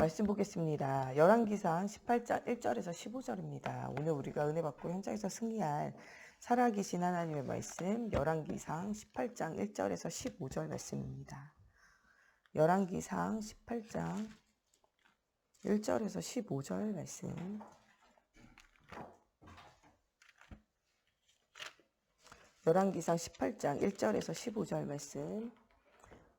말씀 보겠습니다. 열왕기상 18장 1절에서 15절입니다. 오늘 우리가 은혜 받고 현장에서 승리할 살아계신 하나님의 말씀, 열왕기상 18장 1절에서 15절 말씀입니다. 열왕기상 18장 1절에서 15절 말씀. 열왕기상 18장 1절에서 15절 말씀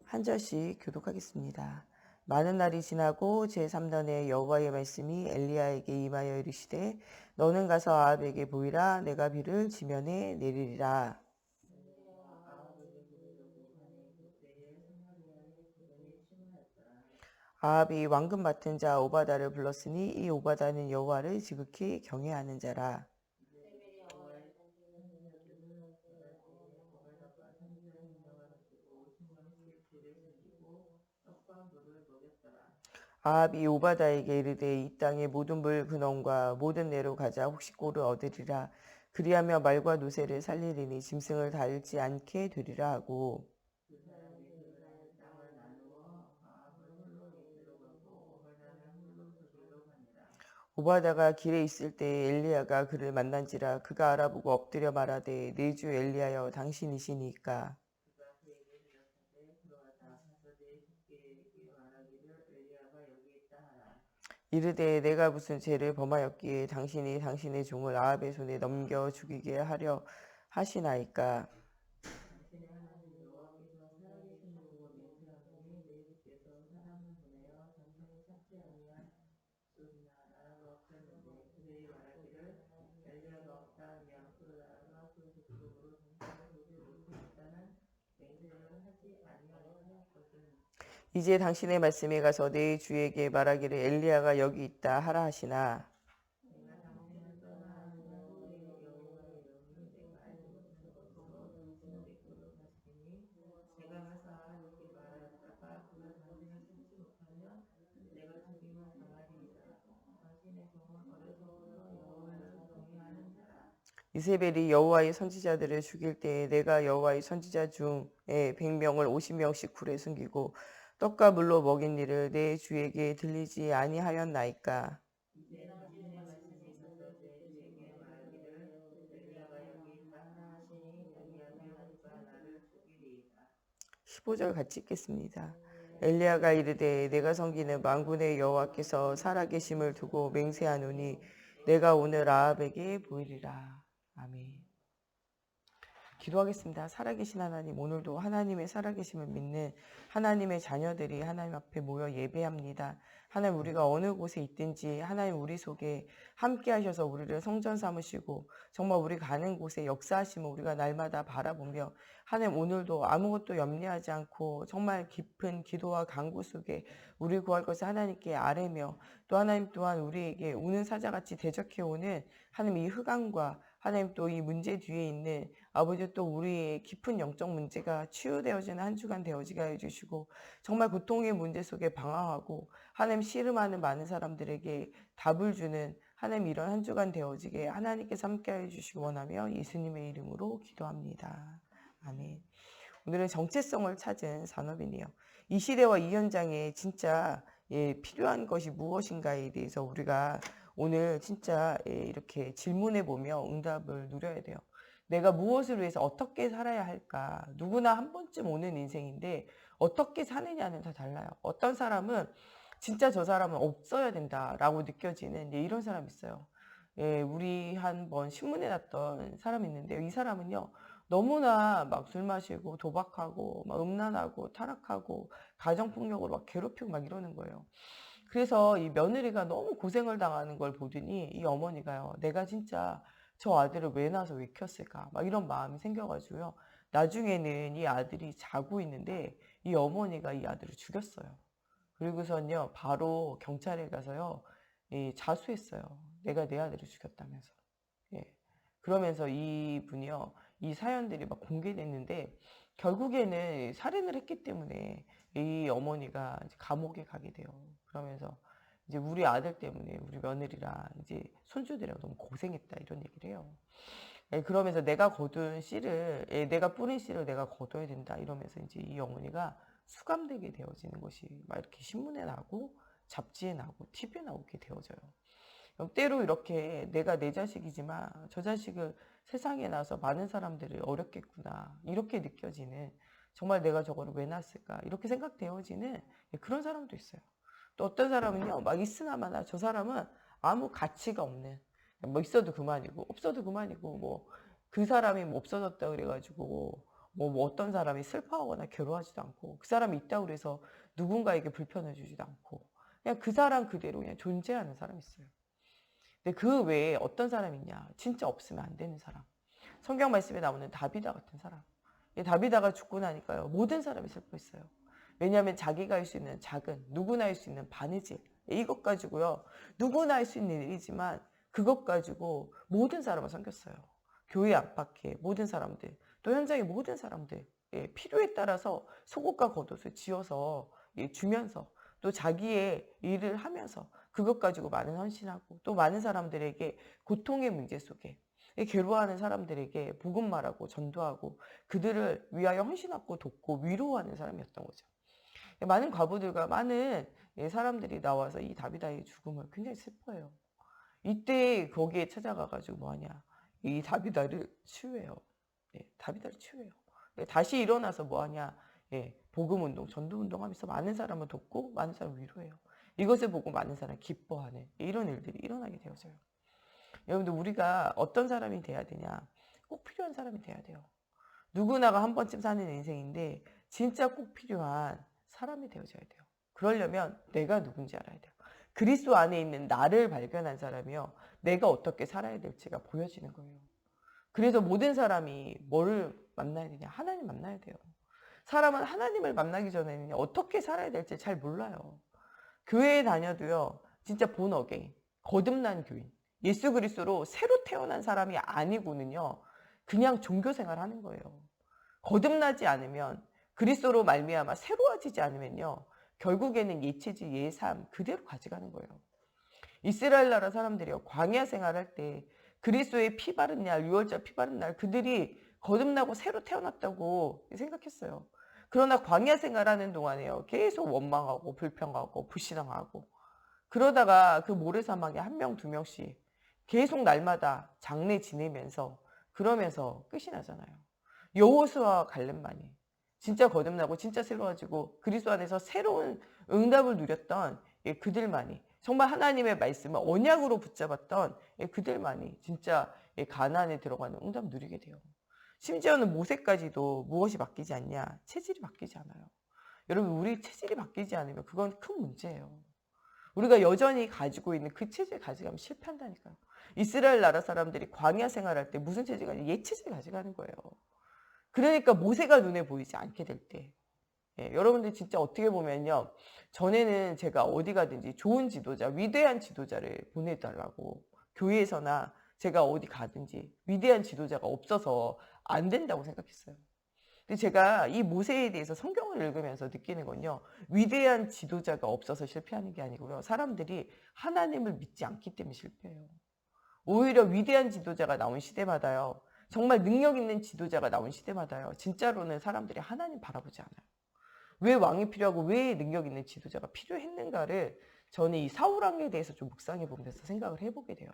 한 절씩 교독하겠습니다. 많은 날이 지나고 제3년에 여호와의 말씀이 엘리야에게 임하여 이르시되 너는 가서 아합에게 보이라. 내가 비를 지면에 내리리라. 아합이 왕금 맡은 자 오바다를 불렀으니 이 오바다는 여호와를 지극히 경외하는 자라. 아합이 오바다에게 이르되 이 땅의 모든 물 근원과 모든 내로 가자. 혹시 꼴을 얻으리라. 그리하며 말과 노새를 살리리니 짐승을 다 잃지 않게 되리라 하고, 오바다가 길에 있을 때 엘리야가 그를 만난지라. 그가 알아보고 엎드려 말하되 내 주 엘리야여 당신이시니까. 이르되 내가 무슨 죄를 범하였기에 당신이 당신의 종을 아합의 손에 넘겨 죽이게 하려 하시나이까. 이제 당신의 말씀에 가서 내 주에게 말하기를 엘리야가 여기 있다 하라 하시나. 이세벨이 여호와의 선지자들을 죽일 때에 내가 여호와의 선지자 중에 100명을 50명씩 굴에 숨기고 떡과 물로 먹인 일을 내 주에게 들리지 아니하였나이까. 15절 같이 읽겠습니다. 엘리야가 이르되 내가 섬기는 만군의 여호와께서 살아계심을 두고 맹세하노니 내가 오늘 아합에게 보이리라. 아멘. 기도하겠습니다. 살아계신 하나님, 오늘도 하나님의 살아계심을 믿는 하나님의 자녀들이 하나님 앞에 모여 예배합니다. 하나님, 우리가 어느 곳에 있든지 하나님 우리 속에 함께 하셔서 우리를 성전 삼으시고 정말 우리 가는 곳에 역사하시면 우리가 날마다 바라보며 하나님 오늘도 아무것도 염려하지 않고 정말 깊은 기도와 간구 속에 우리 구할 것을 하나님께 아뢰며 또 하나님 또한 우리에게 우는 사자같이 대적해오는 하나님 이 흑암과 하나님 또 이 문제 뒤에 있는 아버지 또 우리의 깊은 영적 문제가 치유되어지는 한 주간 되어지게 해주시고 정말 고통의 문제 속에 방황하고 하나님 씨름하는 많은 사람들에게 답을 주는 하나님 이런 한 주간 되어지게 하나님께서 함께 해주시기 원하며 예수님의 이름으로 기도합니다. 아멘. 오늘은 정체성을 찾은 산업이네요. 이 시대와 이 현장에 진짜 필요한 것이 무엇인가에 대해서 우리가 오늘 진짜 이렇게 질문해 보며 응답을 누려야 돼요. 내가 무엇을 위해서 어떻게 살아야 할까? 누구나 한 번쯤 오는 인생인데 어떻게 사느냐는 다 달라요. 어떤 사람은 진짜 저 사람은 없어야 된다라고 느껴지는 이런 사람이 있어요. 우리 한 번 신문에 났던 사람이 있는데요. 이 사람은요. 너무나 막 술 마시고 도박하고 막 음란하고 타락하고 가정폭력으로 막 괴롭히고 막 이러는 거예요. 그래서 이 며느리가 너무 고생을 당하는 걸 보더니 이 어머니가요. 내가 진짜 저 아들을 왜 낳아서 왜 키웠을까? 막 이런 마음이 생겨가지고요. 나중에는 이 아들이 자고 있는데 이 어머니가 이 아들을 죽였어요. 그리고선요. 바로 경찰에 가서요. 자수했어요. 내가 내 아들을 죽였다면서. 예. 그러면서 이분이요. 이 사연들이 막 공개됐는데 결국에는 살인을 했기 때문에 이 어머니가 이제 감옥에 가게 돼요. 그러면서 이제 우리 아들 때문에 우리 며느리랑 이제 손주들이랑 너무 고생했다 이런 얘기를 해요. 그러면서 내가 거둔 씨를 내가 뿌린 씨를 내가 거둬야 된다 이러면서 이제 이 어머니가 수감되게 되어지는 것이 막 이렇게 신문에 나고 잡지에 나오고 TV에 나오게 되어져요. 때로 이렇게 내가 내 자식이지만 저 자식을 세상에 나서 많은 사람들이 어렵겠구나 이렇게 느껴지는, 정말 내가 저거를 왜 낳았을까 이렇게 생각되어지는 그런 사람도 있어요. 또 어떤 사람은요, 막 있으나마나 저 사람은 아무 가치가 없는, 뭐 있어도 그만이고 없어도 그만이고, 뭐 그 사람이 뭐 없어졌다 그래가지고 뭐 어떤 사람이 슬퍼하거나 괴로워하지도 않고, 그 사람이 있다고 그래서 누군가에게 불편해 주지도 않고, 그냥 그 사람 그대로 그냥 존재하는 사람이 있어요. 근데 그 외에 어떤 사람이 있냐, 진짜 없으면 안 되는 사람. 성경 말씀에 나오는 다비다 같은 사람. 다비다가 죽고 나니까요, 모든 사람이 슬퍼했어요. 왜냐하면 자기가 할 수 있는 작은, 누구나 할 수 있는 바느질, 이것 가지고요, 누구나 할 수 있는 일이지만 그것 가지고 모든 사람을 섬겼어요. 교회 안팎의 모든 사람들, 또 현장의 모든 사람들, 필요에 따라서 속옷과 겉옷을 지어서 주면서, 또 자기의 일을 하면서 그것 가지고 많은 헌신하고, 또 많은 사람들에게 고통의 문제 속에 괴로워하는 사람들에게 복음 말하고 전도하고 그들을 위하여 헌신하고 돕고 위로하는 사람이었던 거죠. 많은 과부들과 많은 사람들이 나와서 이 다비다의 죽음을 굉장히 슬퍼해요. 이때 거기에 찾아가가지고 뭐하냐, 이 다비다를 치유해요. 다비다를 치유해요. 다시 일어나서 뭐하냐, 복음운동, 전도운동 하면서 많은 사람을 돕고 많은 사람을 위로해요. 이것을 보고 많은 사람이 기뻐하는 이런 일들이 일어나게 되어져요. 여러분들, 우리가 어떤 사람이 돼야 되냐, 꼭 필요한 사람이 돼야 돼요. 누구나가 한 번쯤 사는 인생인데 진짜 꼭 필요한 사람이 되어져야 돼요. 그러려면 내가 누군지 알아야 돼요. 그리스도 안에 있는 나를 발견한 사람이요, 내가 어떻게 살아야 될지가 보여지는 거예요. 그래서 모든 사람이 뭐를 만나야 되냐, 하나님 만나야 돼요. 사람은 하나님을 만나기 전에는 어떻게 살아야 될지 잘 몰라요. 교회에 다녀도요, 진짜 본 어게인, 거듭난 교인, 예수 그리스도로 새로 태어난 사람이 아니고는요, 그냥 종교 생활하는 거예요. 거듭나지 않으면, 그리스도로 말미암아 새로워지지 않으면요, 결국에는 예체질, 예삼 그대로 가져가는 거예요. 이스라엘 나라 사람들이요, 광야 생활할 때 그리스도의 피 바른 날, 유월절 피 바른 날, 그들이 거듭나고 새로 태어났다고 생각했어요. 그러나 광야 생활하는 동안에요, 계속 원망하고 불평하고 불신앙하고, 그러다가 그 모래사막에 한 명, 두 명씩 계속 날마다 장례 지내면서 그러면서 끝이 나잖아요. 여호수아와 갈렙만이 진짜 거듭나고 진짜 새로워지고 그리스도 안에서 새로운 응답을 누렸던 그들만이, 정말 하나님의 말씀을 언약으로 붙잡았던 그들만이 진짜 가나안에 들어가는 응답을 누리게 돼요. 심지어는 모세까지도 무엇이 바뀌지 않냐? 체질이 바뀌지 않아요. 여러분, 우리 체질이 바뀌지 않으면 그건 큰 문제예요. 우리가 여전히 가지고 있는 그 체질 가져가면 실패한다니까요. 이스라엘 나라 사람들이 광야 생활할 때 무슨 체질 가지고, 옛체질 가져가는 거예요. 그러니까 모세가 눈에 보이지 않게 될 때, 여러분들 진짜 어떻게 보면요, 전에는 제가 어디 가든지 좋은 지도자, 위대한 지도자를 보내달라고, 교회에서나 제가 어디 가든지 위대한 지도자가 없어서 안 된다고 생각했어요. 근데 제가 이 모세에 대해서 성경을 읽으면서 느끼는 건요, 위대한 지도자가 없어서 실패하는 게 아니고요, 사람들이 하나님을 믿지 않기 때문에 실패해요. 오히려 위대한 지도자가 나온 시대마다요, 정말 능력 있는 지도자가 나온 시대마다요, 진짜로는 사람들이 하나님 바라보지 않아요. 왜 왕이 필요하고 왜 능력 있는 지도자가 필요했는가를 저는 이 사울왕에 대해서 좀 묵상해 보면서 생각을 해보게 돼요.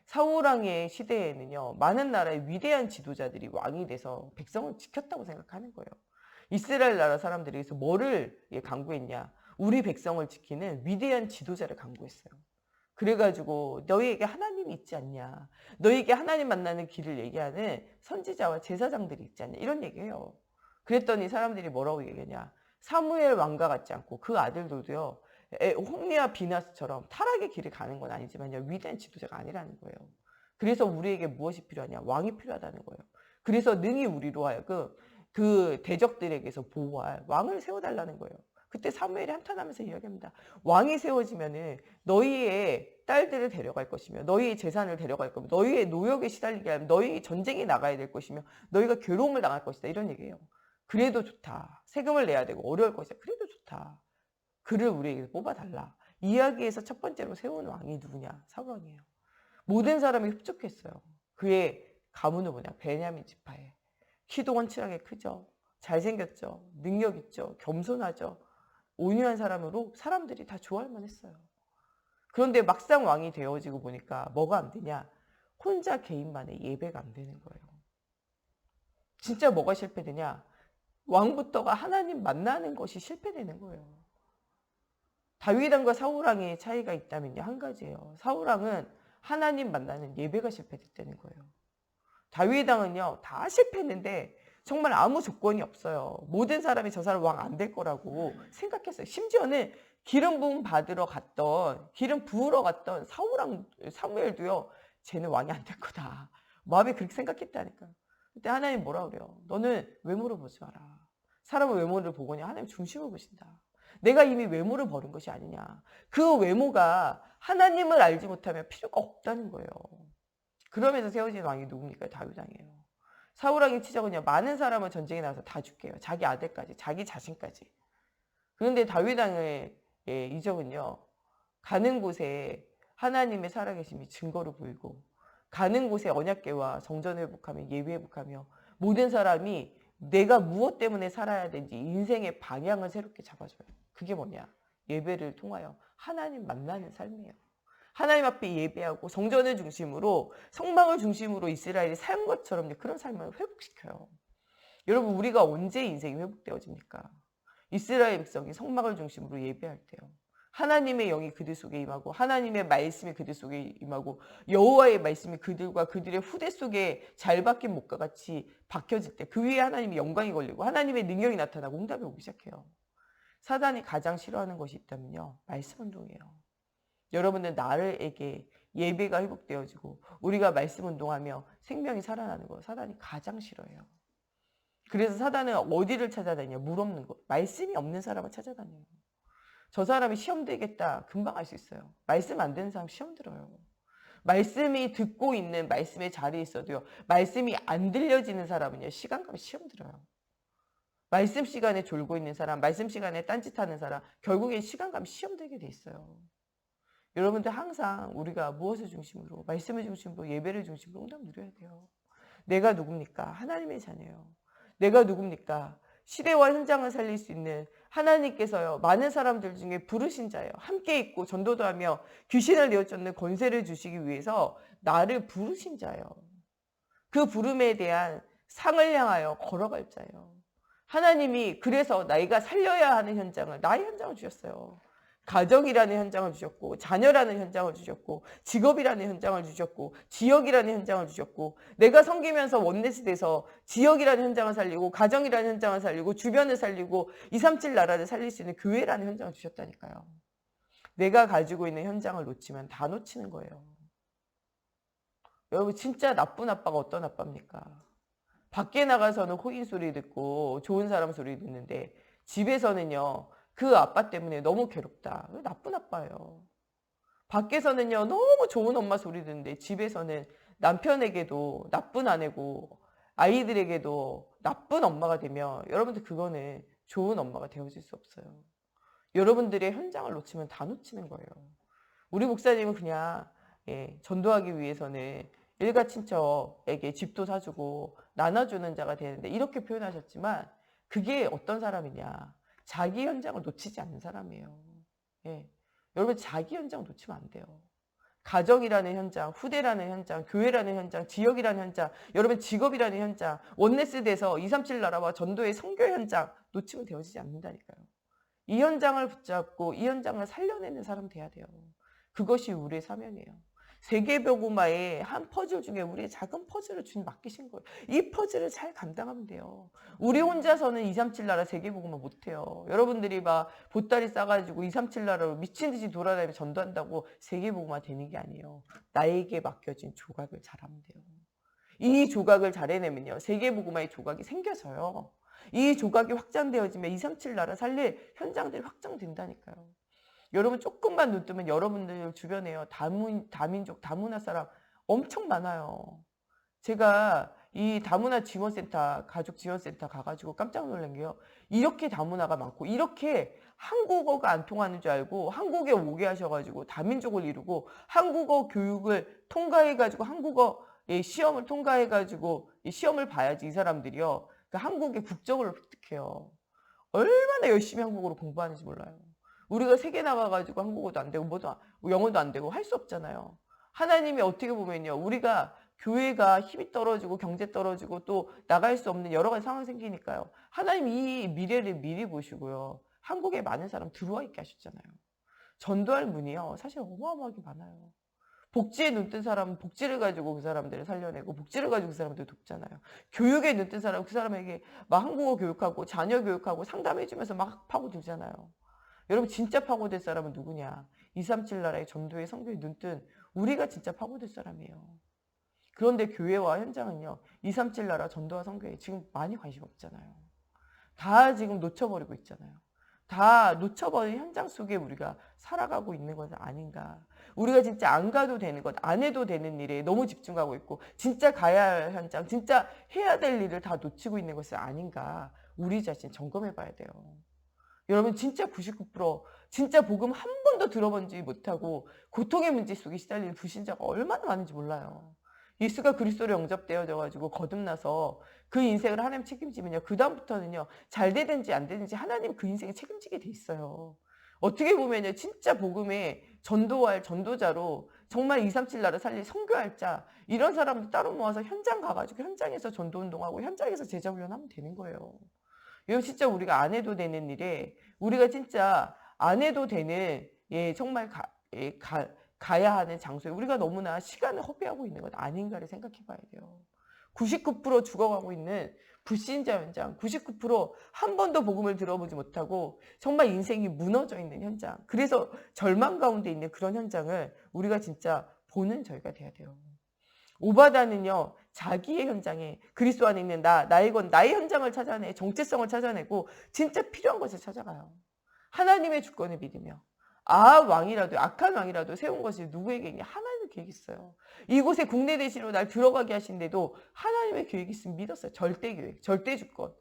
사울왕의 시대에는요, 많은 나라의 위대한 지도자들이 왕이 돼서 백성을 지켰다고 생각하는 거예요. 이스라엘 나라 사람들이 그래서 뭐를 강구했냐? 우리 백성을 지키는 위대한 지도자를 강구했어요. 그래가지고 너희에게 하나님이 있지 않냐? 너희에게 하나님 만나는 길을 얘기하는 선지자와 제사장들이 있지 않냐? 이런 얘기해요. 그랬더니 사람들이 뭐라고 얘기하냐? 사무엘 왕과 같지 않고 그 아들들도요, 홍리와 비나스처럼 타락의 길을 가는 건 아니지만요, 위대한 지도자가 아니라는 거예요. 그래서 우리에게 무엇이 필요하냐? 왕이 필요하다는 거예요. 그래서 능히 우리로 하여금 그 대적들에게서 보호할 왕을 세워달라는 거예요. 그때 사무엘이 한탄하면서 이야기합니다. 왕이 세워지면은 너희의 딸들을 데려갈 것이며, 너희의 재산을 데려갈 거며, 너희의 노역에 시달리게 하면 너희 전쟁에 나가야 될 것이며, 너희가 괴로움을 당할 것이다. 이런 얘기예요. 그래도 좋다. 세금을 내야 되고 어려울 것이다. 그래도 좋다. 그를 우리에게 뽑아달라. 이야기에서 첫 번째로 세운 왕이 누구냐? 사울왕이에요. 모든 사람이 흡족했어요. 그의 가문은 뭐냐? 베냐민 지파에. 키도 원칠하게 크죠. 잘생겼죠. 능력 있죠. 겸손하죠. 온유한 사람으로 사람들이 다 좋아할 만했어요. 그런데 막상 왕이 되어지고 보니까 뭐가 안 되냐? 혼자 개인만의 예배가 안 되는 거예요. 진짜 뭐가 실패되냐? 왕부터가 하나님 만나는 것이 실패되는 거예요. 다윗왕과 사울왕의 차이가 있다면요, 한 가지예요. 사울왕은 하나님 만나는 예배가 실패됐다는 거예요. 다윗왕은요, 다 실패했는데 정말 아무 조건이 없어요. 모든 사람이 저 사람 왕 안 될 거라고 생각했어요. 심지어는 기름 부음 받으러 갔던, 기름 부으러 갔던 사무엘도요, 쟤는 왕이 안 될 거다. 마음에 그렇게 생각했다니까요. 그때 하나님 뭐라 그래요? 너는 외모를 보지 마라. 사람은 외모를 보거냐? 하나님 중심을 보신다. 내가 이미 외모를 버린 것이 아니냐. 그 외모가 하나님을 알지 못하면 필요가 없다는 거예요. 그러면서 세워진 왕이 누굽니까? 다윗왕이에요. 사울왕의 치적은요, 많은 사람을 전쟁에 나가서 다 죽게요. 자기 아들까지, 자기 자신까지. 그런데 다윗왕의 이적은요, 가는 곳에 하나님의 살아계심이 증거로 보이고, 가는 곳에 언약궤와 성전을 회복하며 예배 회복하며 모든 사람이 내가 무엇 때문에 살아야 되는지 인생의 방향을 새롭게 잡아줘요. 그게 뭐냐? 예배를 통하여 하나님 만나는 삶이에요. 하나님 앞에 예배하고 성전을 중심으로, 성막을 중심으로 이스라엘이 산 것처럼 그런 삶을 회복시켜요. 여러분, 우리가 언제 인생이 회복되어집니까? 이스라엘 백성이 성막을 중심으로 예배할 때요. 하나님의 영이 그들 속에 임하고 하나님의 말씀이 그들 속에 임하고 여호와의 말씀이 그들과 그들의 후대 속에 잘 박힌 목과 같이 박혀질 때 그 위에 하나님의 영광이 걸리고 하나님의 능력이 나타나고 응답이 오기 시작해요. 사단이 가장 싫어하는 것이 있다면요, 말씀 운동이에요. 여러분들 나를에게 예배가 회복되어지고 우리가 말씀 운동하며 생명이 살아나는 거 사단이 가장 싫어해요. 그래서 사단은 어디를 찾아다녀? 물 없는 것, 말씀이 없는 사람을 찾아다녀요. 저 사람이 시험 되겠다 금방 알 수 있어요. 말씀 안 되는 사람 시험 들어요. 말씀이 듣고 있는 말씀의 자리에 있어도요, 말씀이 안 들려지는 사람은요, 시간 가면 시험 들어요. 말씀 시간에 졸고 있는 사람, 말씀 시간에 딴짓하는 사람, 결국엔 시간 가면 시험 들게 돼 있어요. 여러분들 항상 우리가 무엇을 중심으로, 말씀을 중심으로, 예배를 중심으로 응답 누려야 돼요. 내가 누굽니까? 하나님의 자녀예요. 내가 누굽니까? 시대와 현장을 살릴 수 있는 하나님께서요, 많은 사람들 중에 부르신 자예요. 함께 있고 전도도 하며 귀신을 내어쫓는 권세를 주시기 위해서 나를 부르신 자예요. 그 부름에 대한 상을 향하여 걸어갈 자예요. 하나님이 그래서 나이가 살려야 하는 현장을, 나의 현장을 주셨어요. 가정이라는 현장을 주셨고, 자녀라는 현장을 주셨고, 직업이라는 현장을 주셨고, 지역이라는 현장을 주셨고, 내가 섬기면서 원넷이 돼서 지역이라는 현장을 살리고, 가정이라는 현장을 살리고, 주변을 살리고, 237 나라를 살릴 수 있는 교회라는 현장을 주셨다니까요. 내가 가지고 있는 현장을 놓치면 다 놓치는 거예요. 여러분, 진짜 나쁜 아빠가 어떤 아빠입니까? 밖에 나가서는 호인 소리 듣고 좋은 사람 소리 듣는데 집에서는요, 그 아빠 때문에 너무 괴롭다. 나쁜 아빠예요. 밖에서는요, 너무 좋은 엄마 소리 듣는데 집에서는 남편에게도 나쁜 아내고 아이들에게도 나쁜 엄마가 되면 여러분들 그거는 좋은 엄마가 되어질 수 없어요. 여러분들의 현장을 놓치면 다 놓치는 거예요. 우리 목사님은 그냥 전도하기 위해서는 일가 친척에게 집도 사주고 나눠주는 자가 되는데 이렇게 표현하셨지만 그게 어떤 사람이냐. 자기 현장을 놓치지 않는 사람이에요. 여러분 자기 현장 놓치면 안 돼요. 가정이라는 현장, 후대라는 현장, 교회라는 현장, 지역이라는 현장, 여러분 직업이라는 현장, 원네스 돼서 237 나라와 전도의 선교 현장 놓치면 되어지지 않는다니까요. 이 현장을 붙잡고 이 현장을 살려내는 사람 돼야 돼요. 그것이 우리의 사명이에요. 세계복음화의 한 퍼즐 중에 우리의 작은 퍼즐을 주님 맡기신 거예요. 이 퍼즐을 잘 감당하면 돼요. 우리 혼자서는 237 나라 세계복음화 못해요. 여러분들이 막 보따리 싸가지고 237 나라로 미친 듯이 돌아다니며 전도한다고 세계복음화 되는 게 아니에요. 나에게 맡겨진 조각을 잘하면 돼요. 이 조각을 잘 해내면요, 세계복음화의 조각이 생겨져요. 이 조각이 확장되어지면 237 나라 살릴 현장들이 확장된다니까요. 여러분 조금만 눈 뜨면 여러분들 주변에요, 다민족, 다문화 사람 엄청 많아요. 제가 이 다문화 지원센터, 가족 지원센터 가가지고 깜짝 놀란 게요, 이렇게 다문화가 많고 이렇게 한국어가 안 통하는 줄 알고 한국에 오게 하셔가지고 다민족을 이루고 한국어 교육을 통과해가지고 한국어 시험을 통과해가지고 이 시험을 봐야지 이 사람들이요, 그 한국의 국적을 획득해요. 얼마나 열심히 한국어로 공부하는지 몰라요. 우리가 세계 나가가지고 한국어도 안 되고 영어도 안 되고 할 수 없잖아요. 하나님이 어떻게 보면요. 우리가 교회가 힘이 떨어지고 경제 떨어지고 또 나갈 수 없는 여러 가지 상황이 생기니까요. 하나님 이 미래를 미리 보시고요. 한국에 많은 사람 들어와 있게 하셨잖아요. 전도할 문이요. 사실 어마어마하게 많아요. 복지에 눈뜬 사람은 복지를 가지고 그 사람들을 살려내고 복지를 가지고 그 사람들을 돕잖아요. 교육에 눈뜬 사람은 그 사람에게 막 한국어 교육하고 자녀 교육하고 상담해주면서 막 파고들잖아요. 여러분 진짜 파고들 사람은 누구냐? 237 나라의 전도의 선교에 눈뜬 우리가 진짜 파고들 사람이에요. 그런데 교회와 현장은요. 237 나라 전도와 선교에 지금 많이 관심 없잖아요. 다 지금 놓쳐버리고 있잖아요. 다 놓쳐버린 현장 속에 우리가 살아가고 있는 것은 아닌가. 우리가 진짜 안 가도 되는 것, 안 해도 되는 일에 너무 집중하고 있고 진짜 가야 할 현장, 진짜 해야 될 일을 다 놓치고 있는 것은 아닌가. 우리 자신 점검해 봐야 돼요. 여러분 진짜 99% 진짜 복음 한 번도 들어본지 못하고 고통의 문제 속에 시달리는 불신자가 얼마나 많은지 몰라요. 예수가 그리스도로 영접되어져 가지고 거듭나서 그 인생을 하나님 책임지면요. 그다음부터는요. 잘 되든지 안 되든지 하나님 그 인생에 책임지게 돼 있어요. 어떻게 보면요. 진짜 복음의 전도할 전도자로 정말 237 나라 살릴 선교할 자 이런 사람들 따로 모아서 현장 가가지고 현장에서 전도운동하고 현장에서 제자훈련하면 되는 거예요. 이거 진짜 우리가 안 해도 되는 일에 우리가 진짜 안 해도 되는 정말 가야 하는 장소에 우리가 너무나 시간을 허비하고 있는 것 아닌가를 생각해 봐야 돼요. 99% 죽어가고 있는 불신자 현장, 99%한 번도 복음을 들어보지 못하고 정말 인생이 무너져 있는 현장. 그래서 절망 가운데 있는 그런 현장을 우리가 진짜 보는 저희가 돼야 돼요. 오바다는요, 자기의 현장에 그리스도 안에 있는 나의 현장을 찾아내, 정체성을 찾아내고 진짜 필요한 것을 찾아가요. 하나님의 주권을 믿으며. 악한 왕이라도 세운 것이 누구의 계획이냐? 하나님의 계획이 있어요. 이곳에 국내 대신으로 날 들어가게 하신데도 하나님의 계획이 있으면 믿었어요. 절대 계획, 절대 주권.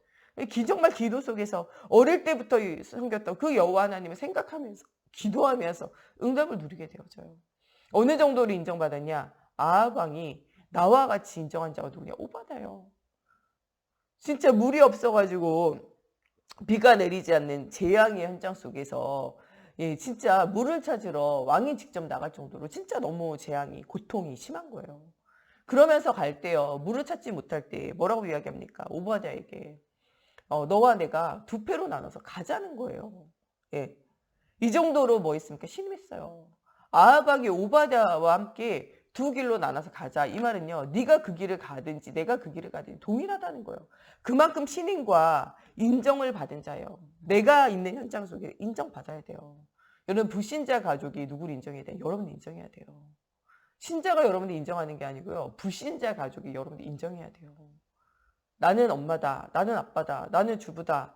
정말 기도 속에서 어릴 때부터 섬겼던 그 여호와 하나님을 생각하면서 기도하면서 응답을 누리게 되어져요. 어느 정도로 인정받았냐? 아합 왕이 나와 같이 인정한 자가 누구냐? 오바다요. 진짜 물이 없어가지고 비가 내리지 않는 재앙의 현장 속에서 진짜 물을 찾으러 왕이 직접 나갈 정도로 진짜 너무 재앙이 고통이 심한 거예요. 그러면서 갈 때요. 물을 찾지 못할 때 뭐라고 이야기합니까? 오바다에게 너와 내가 두 패로 나눠서 가자는 거예요. 예. 이 정도로 뭐 있습니까? 신임했어요. 아합이 오바다와 함께 두 길로 나눠서 가자. 이 말은요. 네가 그 길을 가든지 내가 그 길을 가든지 동일하다는 거예요. 그만큼 신임과 인정을 받은 자예요. 내가 있는 현장 속에 인정받아야 돼요. 여러분 불신자 가족이 누구를 인정해야 돼요? 여러분이 인정해야 돼요. 신자가 여러분이 인정하는 게 아니고요. 불신자 가족이 여러분이 인정해야 돼요. 나는 엄마다. 나는 아빠다. 나는 주부다.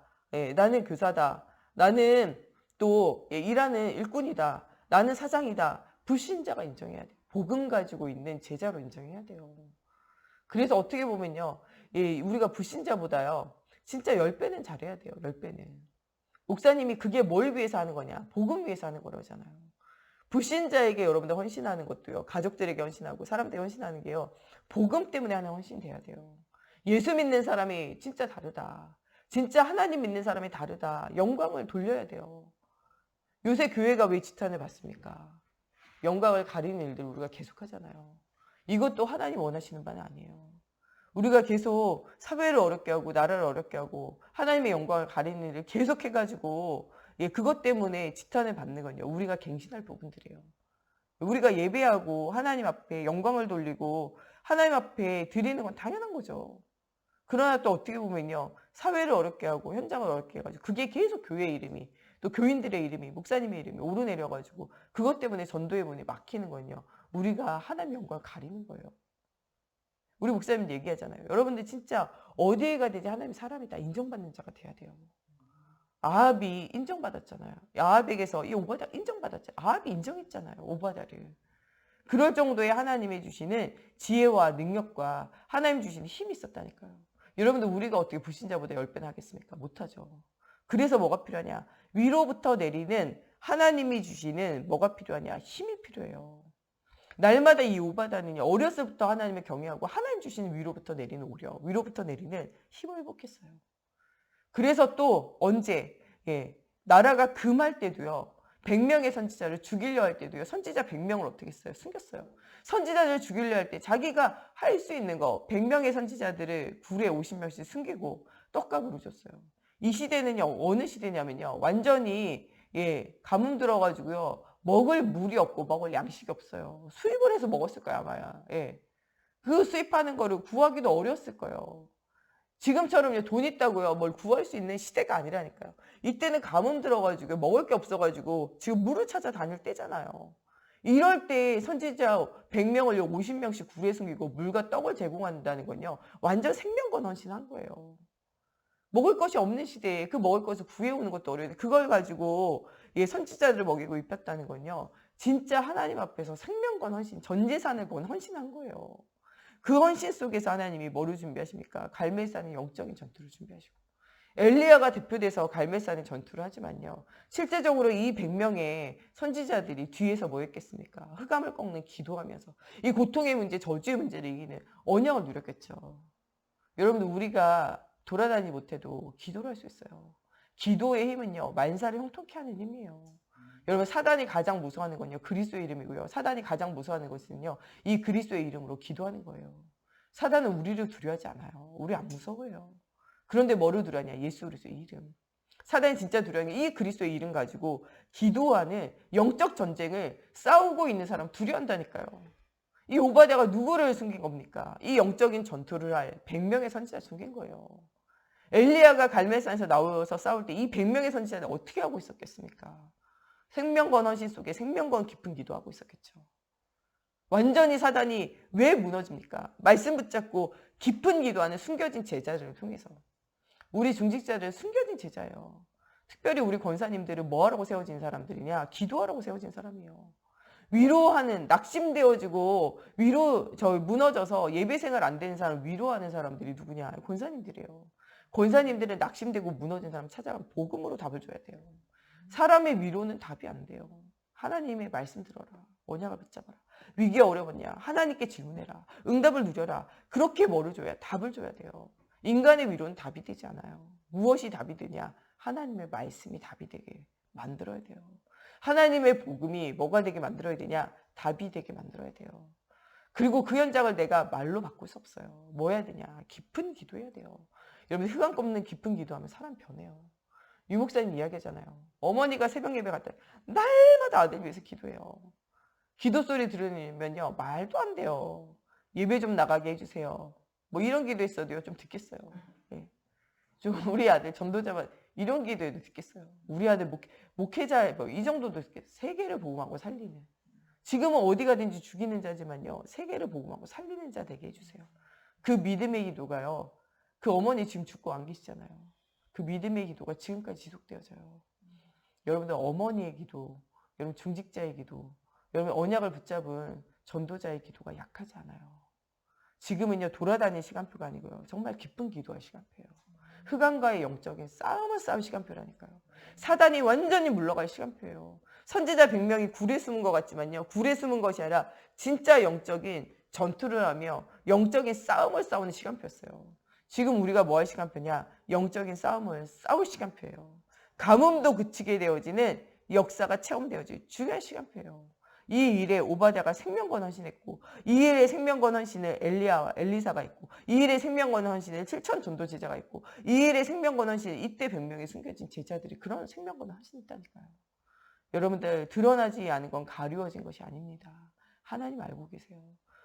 나는 교사다. 나는 또 일하는 일꾼이다. 나는 사장이다. 불신자가 인정해야 돼요. 복음 가지고 있는 제자로 인정해야 돼요. 그래서 어떻게 보면요. 우리가 불신자보다요. 진짜 10배는 잘해야 돼요. 10배는. 목사님이 그게 뭘 위해서 하는 거냐? 복음 위해서 하는 거라잖아요. 불신자에게 여러분들 헌신하는 것도요. 가족들에게 헌신하고 사람들에게 헌신하는 게요. 복음 때문에 하는 헌신이 돼야 돼요. 예수 믿는 사람이 진짜 다르다. 진짜 하나님 믿는 사람이 다르다. 영광을 돌려야 돼요. 요새 교회가 왜 지탄을 받습니까? 영광을 가리는 일들을 우리가 계속하잖아요. 이것도 하나님 원하시는 바는 아니에요. 우리가 계속 사회를 어렵게 하고 나라를 어렵게 하고 하나님의 영광을 가리는 일을 계속해가지고 그것 때문에 지탄을 받는 건요. 우리가 갱신할 부분들이에요. 우리가 예배하고 하나님 앞에 영광을 돌리고 하나님 앞에 드리는 건 당연한 거죠. 그러나 또 어떻게 보면요. 사회를 어렵게 하고 현장을 어렵게 해가지고 그게 계속 교회의 이름이 또 교인들의 이름이 목사님의 이름이 오르내려가지고 그것 때문에 전도의 문이 막히는 건요. 우리가 하나님의 영광을 가리는 거예요. 우리 목사님 얘기하잖아요. 여러분들 진짜 어디에 가든지 하나님 사람이다. 인정받는 자가 돼야 돼요. 아합이 인정받았잖아요. 아합에게서 이 오바다 인정받았잖아요. 아합이 인정했잖아요. 오바다를. 그럴 정도의 하나님이 주시는 지혜와 능력과 하나님 주시는 힘이 있었다니까요. 여러분들 우리가 어떻게 불신자보다 10배나 하겠습니까? 못하죠. 그래서 뭐가 필요하냐? 위로부터 내리는 하나님이 주시는 뭐가 필요하냐? 힘이 필요해요. 날마다 이 오바다는 어렸을부터 하나님을 경외하고 하나님 주시는 위로부터 내리는 오력, 위로부터 내리는 힘을 회복했어요. 그래서 또 언제 나라가 금할 때도요. 100명의 선지자를 죽이려 할 때도요. 선지자 100명을 어떻게 했어요? 숨겼어요. 선지자들을 죽이려 할 때 자기가 할 수 있는 거 100명의 선지자들을 굴에 50명씩 숨기고 떡값으로 줬어요. 이 시대는요. 어느 시대냐면요. 완전히 가뭄 들어가지고요. 먹을 물이 없고 먹을 양식이 없어요. 수입을 해서 먹었을 거야 아마야. 그 수입하는 거를 구하기도 어려웠을 거예요. 지금처럼 돈 있다고요. 뭘 구할 수 있는 시대가 아니라니까요. 이때는 가뭄 들어가지고 먹을 게 없어가지고 지금 물을 찾아 다닐 때잖아요. 이럴 때 선지자 100명을 50명씩 굴에 숨기고 물과 떡을 제공한다는 건요. 완전 생명권 헌신한 거예요. 먹을 것이 없는 시대에 그 먹을 것을 구해오는 것도 어려운데 그걸 가지고 선지자들을 먹이고 입혔다는 건요. 진짜 하나님 앞에서 생명권 헌신, 전 재산을 건 헌신한 거예요. 그 헌신 속에서 하나님이 뭐를 준비하십니까? 갈멜산의 영적인 전투를 준비하시고 엘리야가 대표돼서 갈멜산의 전투를 하지만요. 실제적으로 이 100명의 선지자들이 뒤에서 뭐 했겠습니까? 흑암을 꺾는 기도하면서 이 고통의 문제, 저주의 문제를 이기는 언약을 누렸겠죠. 여러분들 우리가 돌아다니지 못해도 기도를 할 수 있어요. 기도의 힘은요. 만사를 형통케 하는 힘이에요. 여러분 사단이 가장 무서워하는 건요. 그리스도의 이름이고요. 사단이 가장 무서워하는 것은요. 이 그리스도의 이름으로 기도하는 거예요. 사단은 우리를 두려워하지 않아요. 우리 안 무서워요. 그런데 뭐를 두려워하냐? 예수 그리스도의 이름. 사단이 진짜 두려워하는 게 이 그리스도의 이름 가지고 기도하는 영적 전쟁을 싸우고 있는 사람 두려워한다니까요. 이 오바댜가 누구를 숨긴 겁니까? 이 영적인 전투를 할 100명의 선지자를 숨긴 거예요. 엘리야가 갈멜산에서 나와서 싸울 때 이 100명의 선지자는 어떻게 하고 있었겠습니까? 생명권 헌신 속에 생명권 깊은 기도하고 있었겠죠. 완전히 사단이 왜 무너집니까? 말씀 붙잡고 깊은 기도하는 숨겨진 제자들을 통해서. 우리 중직자들은 숨겨진 제자예요. 특별히 우리 권사님들은 뭐하라고 세워진 사람들이냐? 기도하라고 세워진 사람이에요. 위로하는, 낙심되어지고 무너져서 예배 생활 안 되는 사람 위로하는 사람들이 누구냐? 권사님들이에요. 권사님들은 낙심되고 무너진 사람 찾아가면 복음으로 답을 줘야 돼요. 사람의 위로는 답이 안 돼요. 하나님의 말씀 들어라. 언약을 붙잡아라. 위기 어려웠냐? 하나님께 질문해라. 응답을 누려라. 그렇게 뭐를 줘야? 답을 줘야 돼요. 인간의 위로는 답이 되지 않아요. 무엇이 답이 되냐? 하나님의 말씀이 답이 되게 만들어야 돼요. 하나님의 복음이 뭐가 되게 만들어야 되냐? 답이 되게 만들어야 돼요. 그리고 그 현장을 내가 말로 바꿀 수 없어요. 뭐 해야 되냐? 깊은 기도해야 돼요. 여러분 흑암 꺾는 깊은 기도하면 사람 변해요. 유 목사님 이야기하잖아요. 어머니가 새벽 예배 갈 때 날마다 아들 위해서 기도해요. 기도 소리 들으면요. 말도 안 돼요. 예배 좀 나가게 해주세요. 뭐 이런 기도했어도요. 좀 듣겠어요. 좀 우리 아들 전도자만 이런 기도해도 듣겠어요. 우리 아들 목회자 뭐 이 정도도 듣겠어요. 세계를 복음하고 살리는. 지금은 어디 가든지 죽이는 자지만요. 세계를 복음하고 살리는 자 되게 해주세요. 그 믿음의 기도가요. 그 어머니 지금 죽고 안 계시잖아요. 그 믿음의 기도가 지금까지 지속되어져요. 여러분들 어머니의 기도, 여러분 중직자의 기도, 여러분 언약을 붙잡은 전도자의 기도가 약하지 않아요. 지금은요 돌아다닐 시간표가 아니고요. 정말 깊은 기도할 시간표예요. 흑암과의 영적인 싸움을 싸울 시간표라니까요. 사단이 완전히 물러갈 시간표예요. 선지자 100명이 굴에 숨은 것 같지만요. 굴에 숨은 것이 아니라 진짜 영적인 전투를 하며 영적인 싸움을 싸우는 시간표였어요. 지금 우리가 뭐 할 시간표냐? 영적인 싸움을 싸울 시간표예요. 가뭄도 그치게 되어지는 역사가 체험되어질 중요한 시간표예요. 이 일에 오바댜가 생명권 헌신했고 이 일에 생명권 헌신을 엘리야와 엘리사가 있고 이 일에 생명권 헌신을 7천 전도 제자가 있고 이 일에 생명권 헌신을 이때 100명이 숨겨진 제자들이 그런 생명권을 헌신했다니까요. 여러분들 드러나지 않은 건 가리워진 것이 아닙니다. 하나님 알고 계세요.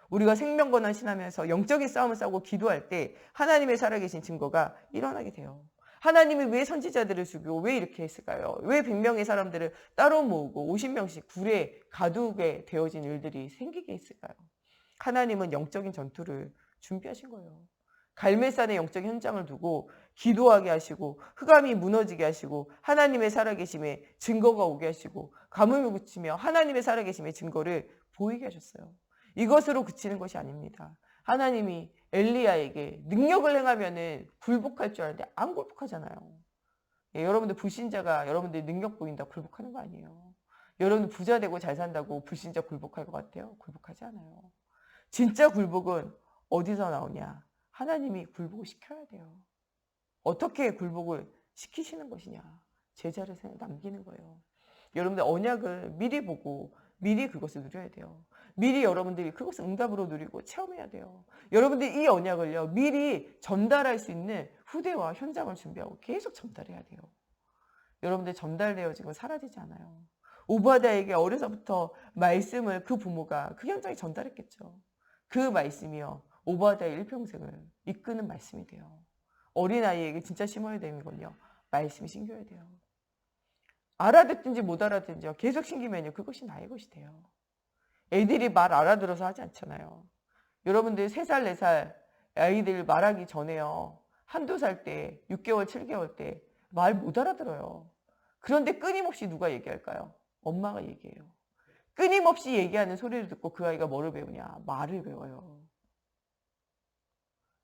우리가 생명권 헌신하면서 영적인 싸움을 싸우고 기도할 때 하나님의 살아계신 증거가 일어나게 돼요. 하나님이 왜 선지자들을 죽이고 왜 이렇게 했을까요? 왜 100명의 사람들을 따로 모으고 50명씩 굴에 가두게 되어진 일들이 생기게 했을까요? 하나님은 영적인 전투를 준비하신 거예요. 갈멜산의 영적인 현장을 두고 기도하게 하시고 흑암이 무너지게 하시고 하나님의 살아계심의 증거가 오게 하시고 가뭄이 그치며 하나님의 살아계심의 증거를 보이게 하셨어요. 이것으로 그치는 것이 아닙니다. 하나님이 엘리야에게 능력을 행하면은 굴복할 줄 알았는데 안 굴복하잖아요. 여러분들 불신자가 여러분들 능력 보인다 굴복하는 거 아니에요. 여러분들 부자 되고 잘 산다고 불신자 굴복할 것 같아요? 굴복하지 않아요. 진짜 굴복은 어디서 나오냐? 하나님이 굴복을 시켜야 돼요. 어떻게 굴복을 시키시는 것이냐? 제자를 남기는 거예요. 여러분들 언약을 미리 보고 미리 그것을 누려야 돼요. 미리 여러분들이 그것을 응답으로 누리고 체험해야 돼요. 여러분들이 이 언약을요, 미리 전달할 수 있는 후대와 현장을 준비하고 계속 전달해야 돼요. 여러분들 전달되어진 건 사라지지 않아요. 오바댜에게 어려서부터 말씀을 그 부모가 그 현장에 전달했겠죠. 그 말씀이요, 오바댜의 일평생을 이끄는 말씀이 돼요. 어린아이에게 진짜 심어야 되는 건요, 말씀이 심겨야 돼요. 알아듣든지 못 알아듣든지 계속 심기면요, 그것이 나의 것이 돼요. 애들이 말 알아들어서 하지 않잖아요. 여러분들 3살, 4살 아이들 말하기 전에요, 한두 살 때, 6개월, 7개월 때 말 못 알아들어요. 그런데 끊임없이 누가 얘기할까요? 엄마가 얘기해요. 끊임없이 얘기하는 소리를 듣고 그 아이가 뭐를 배우냐? 말을 배워요.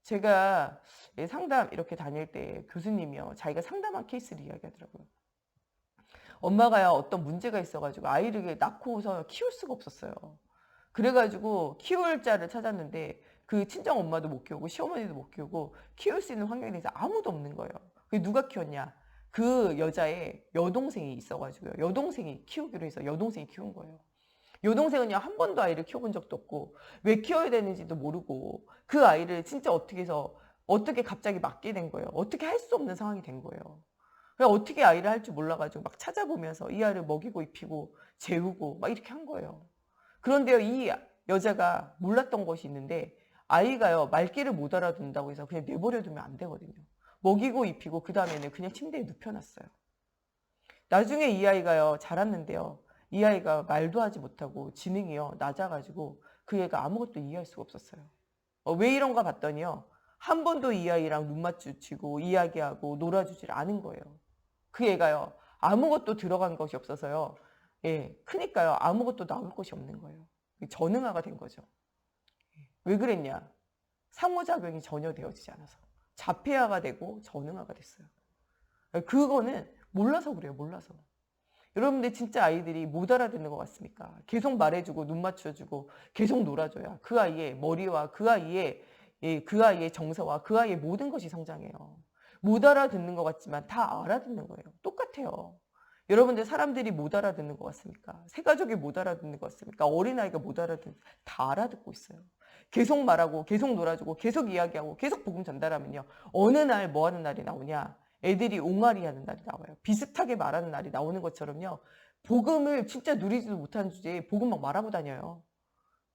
제가 상담 이렇게 다닐 때 교수님이요, 자기가 상담한 케이스를 이야기하더라고요. 엄마가요, 어떤 문제가 있어가지고 아이를 낳고서 키울 수가 없었어요. 그래가지고 키울 자를 찾았는데 그 친정 엄마도 못 키우고 시어머니도 못 키우고 키울 수 있는 환경에 대해서 아무도 없는 거예요. 그게 누가 키웠냐? 그 여자의 여동생이 있어가지고요, 여동생이 키우기로 해서 여동생이 키운 거예요. 여동생은요, 한 번도 아이를 키워본 적도 없고 왜 키워야 되는지도 모르고 그 아이를 진짜 어떻게 해서 어떻게 갑자기 맡게 된 거예요. 어떻게 할 수 없는 상황이 된 거예요. 그냥 어떻게 아이를 할 줄 몰라가지고 막 찾아보면서 이 아이를 먹이고 입히고 재우고 막 이렇게 한 거예요. 그런데요, 이 여자가 몰랐던 것이 있는데 아이가요, 말귀를 못 알아듣는다고 해서 그냥 내버려 두면 안 되거든요. 먹이고 입히고 그 다음에는 그냥 침대에 눕혀놨어요. 나중에 이 아이가요, 자랐는데요, 이 아이가 말도 하지 못하고 지능이요, 낮아가지고 그 애가 아무것도 이해할 수가 없었어요. 왜 이런가 봤더니요, 한 번도 이 아이랑 눈 마주치고 이야기하고 놀아주질 않은 거예요. 그 애가요, 아무것도 들어간 것이 없어서요, 예, 크니까요, 아무것도 나올 것이 없는 거예요. 전응아가 된 거죠. 왜 그랬냐? 상호작용이 전혀 되어지지 않아서 자폐아가 되고 전응아가 됐어요. 그거는 몰라서 그래요. 몰라서. 여러분들 진짜 아이들이 못 알아듣는 것 같습니까? 계속 말해주고 눈 맞춰주고 계속 놀아줘야 그 아이의 머리와 그 아이의 정서와 그 아이의 모든 것이 성장해요. 못 알아듣는 것 같지만 다 알아듣는 거예요. 똑같아요. 여러분들 사람들이 못 알아듣는 것 같습니까? 새가족이 못 알아듣는 것 같습니까? 어린아이가 못 알아듣는, 다 알아듣고 있어요. 계속 말하고 계속 놀아주고 계속 이야기하고 계속 복음 전달하면요, 어느 날 뭐 하는 날이 나오냐? 애들이 옹알이 하는 날이 나와요. 비슷하게 말하는 날이 나오는 것처럼요, 복음을 진짜 누리지도 못하는 주제에 복음 막 말하고 다녀요.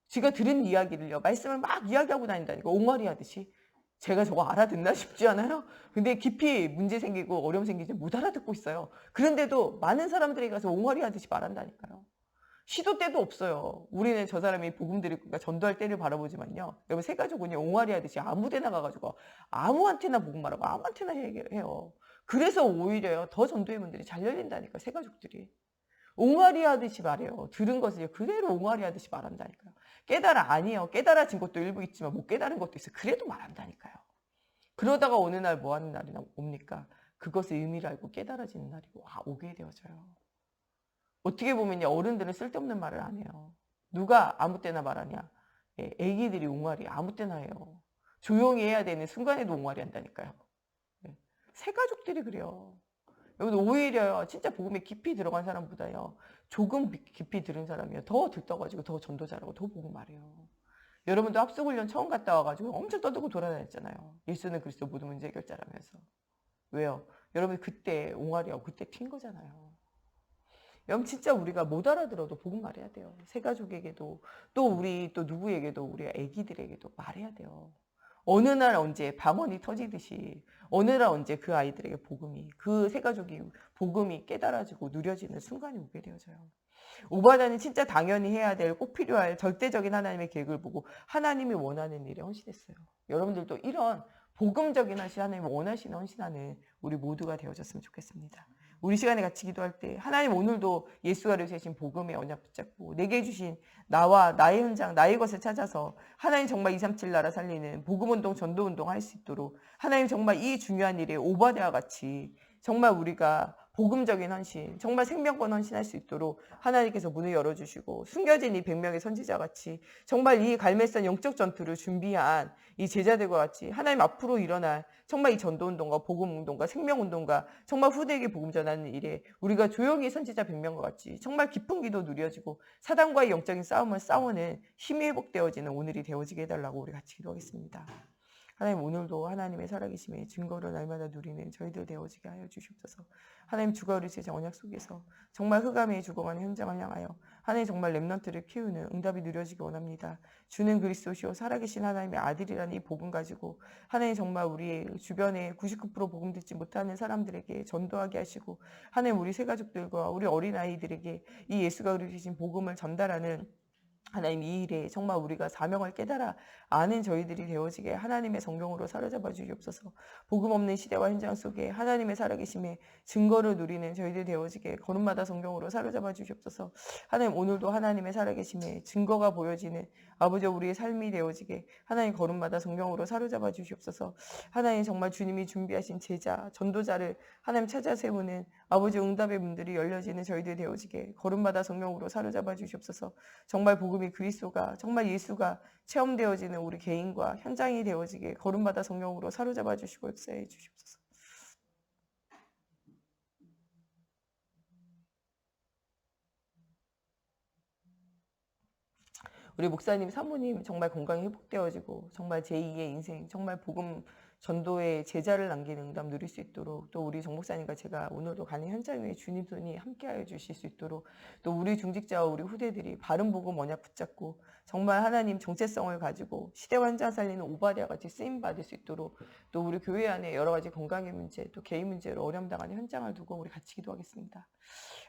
제가 들은 이야기를요, 말씀을 막 이야기하고 다닌다니까, 옹알이 하듯이. 제가 저거 알아듣나 싶지 않아요? 근데 깊이 문제 생기고 어려움 생기지 못 알아듣고 있어요. 그런데도 많은 사람들이 가서 옹알이 하듯이 말한다니까요. 시도 때도 없어요. 우리는 저 사람이 복음 드릴 거니까 전도할 때를 바라보지만요, 여러분 새가족은요, 옹알이 하듯이 아무 데나 가가지고 아무한테나 복음 말하고 아무한테나 얘기를 해요. 그래서 오히려 더 전도의 문들이 잘 열린다니까, 새가족들이. 옹알이 하듯이 말해요. 들은 것을 그대로 옹알이 하듯이 말한다니까요. 깨달아, 아니에요. 깨달아진 것도 일부 있지만 못 깨달은 것도 있어요. 그래도 말한다니까요. 그러다가 어느 날 뭐 하는 날이 옵니까? 그것의 의미를 알고 깨달아지는 날이 오게 되어져요. 어떻게 보면 어른들은 쓸데없는 말을 안 해요. 누가 아무 때나 말하냐? 애기들이 옹알이 아무 때나 해요. 조용히 해야 되는 순간에도 옹알이 한다니까요. 새가족들이 그래요. 여러분, 오히려 진짜 복음에 깊이 들어간 사람보다요, 조금 깊이 들은 사람이요, 더 들떠가지고 더 전도 잘하고 더 복음 말해요. 여러분도 합숙훈련 처음 갔다 와가지고 엄청 떠들고 돌아다녔잖아요. 예수는 그리스도 모든 문제 해결자라면서. 왜요? 여러분 그때 옹알이하고 그때 핀 거잖아요. 여러분 진짜 우리가 못 알아들어도 복음 말해야 돼요. 새가족에게도, 또 우리 또 누구에게도, 우리 애기들에게도 말해야 돼요. 어느 날 언제 방언이 터지듯이 어느 날 언제 그 아이들에게 복음이, 그 새가족이 복음이 깨달아지고 누려지는 순간이 오게 되어져요. 오바댜는 진짜 당연히 해야 될, 꼭 필요할 절대적인 하나님의 계획을 보고 하나님이 원하는 일에 헌신했어요. 여러분들도 이런 복음적인 하나님이 원하시는 헌신하는 우리 모두가 되어졌으면 좋겠습니다. 우리 시간에 같이 기도할 때 하나님, 오늘도 예수가 되신 복음의 언약 붙잡고 내게 주신 나와 나의 현장, 나의 것을 찾아서 하나님 정말 237 나라 살리는 복음운동, 전도운동 할 수 있도록 하나님 정말 이 중요한 일에 오바댜와 같이 정말 우리가 복음적인 헌신, 정말 생명권 헌신할 수 있도록 하나님께서 문을 열어주시고 숨겨진 이 100명의 선지자같이 정말 이 갈멜산 영적 전투를 준비한 이 제자들과 같이 하나님 앞으로 일어날 정말 이 전도운동과 복음운동과 생명운동과 정말 후대에게 복음 전하는 일에 우리가 조용히 선지자 100명과 같이 정말 깊은 기도 누려지고 사단과의 영적인 싸움을 싸우는 힘이 회복되어지는 오늘이 되어지게 해달라고 우리 같이 기도하겠습니다. 하나님 오늘도 하나님의 살아계심의 증거를 날마다 누리는 저희들 되어지게 하여 주시옵소서. 하나님 주거를 제자 언약 속에서 정말 흑암에 죽어가는 현장을 향하여 하나님 정말 렘넌트를 키우는 응답이 누려지기 원합니다. 주는 그리스도시요 살아계신 하나님의 아들이라는 이 복음 가지고 하나님 정말 우리 주변에 99% 복음 듣지 못하는 사람들에게 전도하게 하시고 하나님 우리 새가족들과 우리 어린아이들에게 이 예수가 그리신 복음을 전달하는 하나님 이 일에 정말 우리가 사명을 깨달아 아는 저희들이 되어지게 하나님의 성령으로 사로잡아 주시옵소서. 복음 없는 시대와 현장 속에 하나님의 살아계심의 증거를 누리는 저희들 되어지게 걸음마다 성령으로 사로잡아 주시옵소서. 하나님 오늘도 하나님의 살아계심의 증거가 보여지는 아버지 우리의 삶이 되어지게 하나님 걸음마다 성령으로 사로잡아 주시옵소서. 하나님 정말 주님이 준비하신 제자 전도자를 하나님 찾아 세우는 아버지 응답의 문들이 열려지는 저희들 되어지게 걸음마다 성령으로 사로잡아 주시옵소서. 정말 복음이 그리스도가 정말 예수가 체험되어지는 우리 개인과 현장이 되어지게 걸음마다 성령으로 사로잡아 주시고 역사해 주시옵소서. 우리 목사님, 사모님 정말 건강이 회복되어지고 정말 제2의 인생, 정말 복음 전도의 제자를 남기는 응답 누릴 수 있도록 또 우리 정 목사님과 제가 오늘도 가는 현장 위에 주님 손이 함께하여 주실 수 있도록 또 우리 중직자와 우리 후대들이 바른 복음 언약 붙잡고 정말 하나님 정체성을 가지고 시대 완전 살리는 오바댜 같이 쓰임 받을 수 있도록 또 우리 교회 안에 여러 가지 건강의 문제 또 개인 문제로 어려움 당하는 현장을 두고 우리 같이 기도하겠습니다.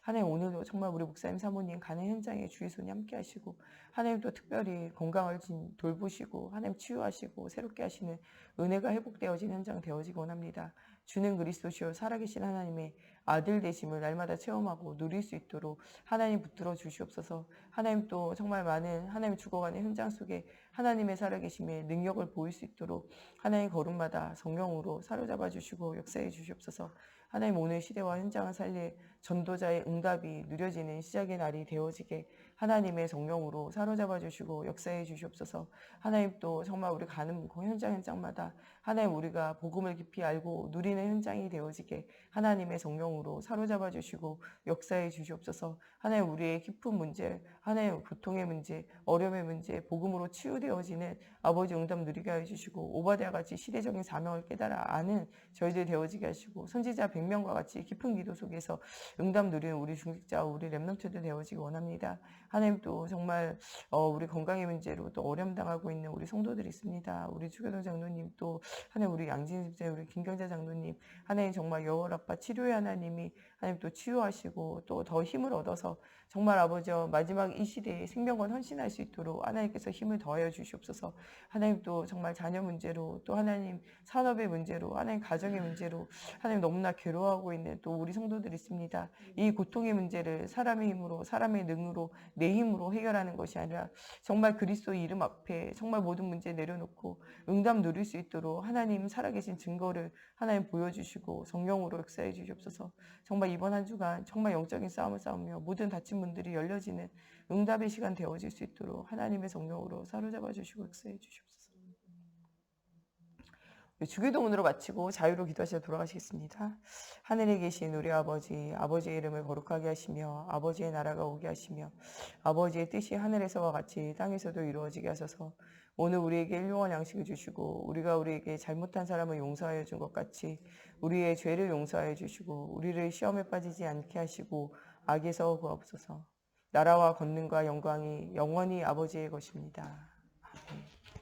하나님 오늘도 정말 우리 목사님 사모님 가는 현장에 주의 손이 함께 하시고 하나님 또 특별히 건강을 돌보시고 하나님 치유하시고 새롭게 하시는 은혜가 회복되어진 현장 되어지기 원합니다. 주는 그리스도시요 살아계신 하나님의 아들 되심을 날마다 체험하고 누릴 수 있도록 하나님 붙들어 주시옵소서. 하나님 또 정말 많은 하나님 죽어가는 현장 속에 하나님의 살아계심의 능력을 보일 수 있도록 하나님 걸음마다 성령으로 사로잡아 주시고 역사해 주시옵소서. 하나님 오늘 시대와 현장을 살릴 전도자의 응답이 누려지는 시작의 날이 되어지게 하나님의 성령으로 사로잡아 주시고 역사해 주시옵소서. 하나님 또 정말 우리 가는 현장마다 하나님 우리가 복음을 깊이 알고 누리는 현장이 되어지게 하나님의 성령으로 사로잡아 주시고 역사해 주시옵소서. 하나님 우리의 깊은 문제, 하나님 고통의 문제, 어려움의 문제, 복음으로 치유되어지는 아버지 응답 누리게 해주시고 오바댜 같이 시대적인 사명을 깨달아 아는 저희들 되어지게 하시고 선지자 100명과 같이 깊은 기도 속에서 응답 누리는 우리 중직자, 우리 렘넌트들 되어지기 원합니다. 하나님 또 정말 우리 건강의 문제로 또 어려움 당하고 있는 우리 성도들이 있습니다. 우리 주교동 장로님 또 하나님 우리 양진 집사 우리 김경자 장로님 하나님 정말 여월 아빠 치료의 하나님이 하나님 또 치유하시고 또 더 힘을 얻어서 정말 아버지 마지막 이 시대에 생명권 헌신할 수 있도록 하나님께서 힘을 더하여 주시옵소서. 하나님 또 정말 자녀 문제로 또 하나님 산업의 문제로 하나님 가정의 문제로 하나님 너무나 괴로워하고 있는 또 우리 성도들이 있습니다. 이 고통의 문제를 사람의 힘으로 사람의 능으로 내 힘으로 해결하는 것이 아니라 정말 그리스도 이름 앞에 정말 모든 문제 내려놓고 응답 누릴 수 있도록 하나님 살아계신 증거를 하나님 보여주시고 성령으로 역사해 주시옵소서. 정말 이번 한 주간 정말 영적인 싸움을 싸우며 모든 다친 문들이 열려지는 응답의 시간 되어질 수 있도록 하나님의 성령으로 사로잡아 주시고 역사해 주시옵소서. 주기도문으로 마치고 자유로 기도하시다 돌아가시겠습니다. 하늘에 계신 우리 아버지, 아버지의 이름을 거룩하게 하시며 아버지의 나라가 오게 하시며 아버지의 뜻이 하늘에서와 같이 땅에서도 이루어지게 하소서. 오늘 우리에게 일용할 양식을 주시고 우리가 우리에게 잘못한 사람을 용서하여 준 것 같이 우리의 죄를 용서하여 주시고 우리를 시험에 빠지지 않게 하시고 악에서 구하옵소서. 나라와 권능과 영광이 영원히 아버지의 것입니다. 아멘.